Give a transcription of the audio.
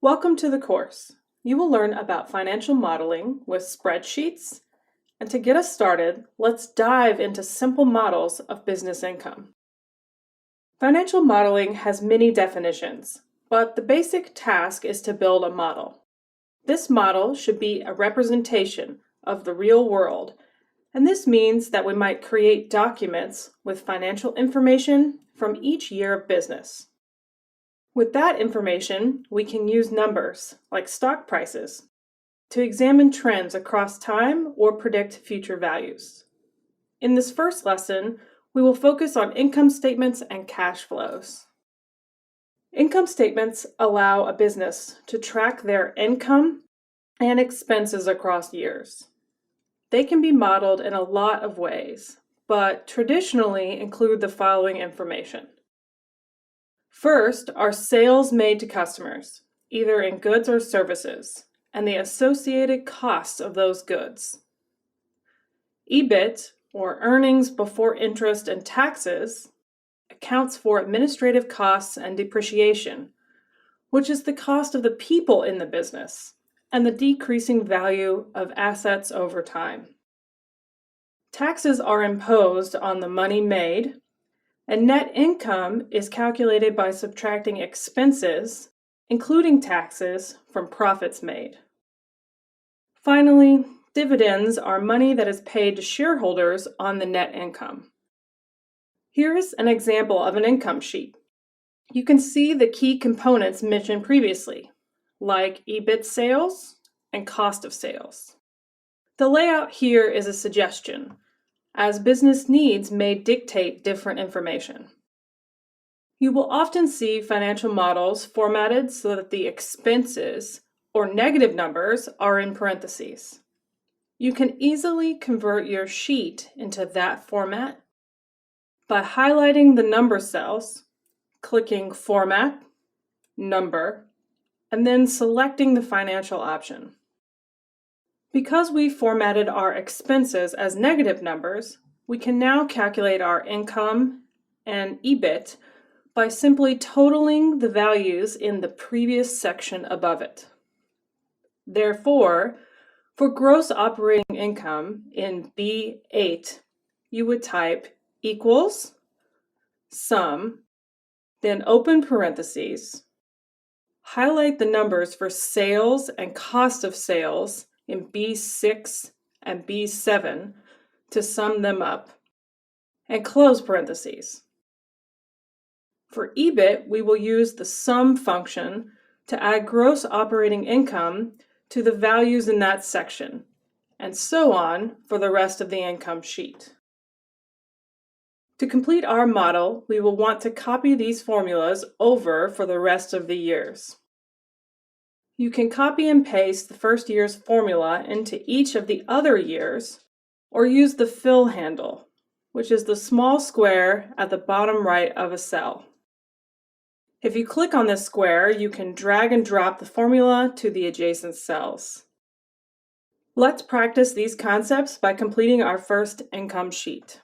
Welcome to the course. You will learn about financial modeling with spreadsheets, and to get us started, let's dive into simple models of business income. Financial modeling has many definitions, but the basic task is to build a model. This model should be a representation of the real world, and this means that we might create documents with financial information from each year of business. With that information, we can use numbers, like stock prices, to examine trends across time or predict future values. In this first lesson, we will focus on income statements and cash flows. Income statements allow a business to track their income and expenses across years. They can be modeled in a lot of ways, but traditionally include the following information. First are sales made to customers, either in goods or services, and the associated costs of those goods. EBIT, or earnings before interest and taxes, accounts for administrative costs and depreciation, which is the cost of the people in the business and the decreasing value of assets over time. Taxes are imposed on the money made, and net income is calculated by subtracting expenses, including taxes, from profits made. Finally, dividends are money that is paid to shareholders on the net income. Here's an example of an income sheet. You can see the key components mentioned previously, like EBIT sales and cost of sales. The layout here is a suggestion, as business needs may dictate different information. You will often see financial models formatted so that the expenses or negative numbers are in parentheses. You can easily convert your sheet into that format by highlighting the number cells, clicking Format, Number, and then selecting the financial option. Because we formatted our expenses as negative numbers, we can now calculate our income and EBIT by simply totaling the values in the previous section above it. Therefore, for gross operating income in B8, you would type equals, sum, then open parentheses, highlight the numbers for sales and cost of sales in B6 and B7 to sum them up, and close parentheses. For EBIT, we will use the sum function to add gross operating income to the values in that section, and so on for the rest of the income sheet. To complete our model, we will want to copy these formulas over for the rest of the years. You can copy and paste the first year's formula into each of the other years, or use the fill handle, which is the small square at the bottom right of a cell. If you click on this square, you can drag and drop the formula to the adjacent cells. Let's practice these concepts by completing our first income sheet.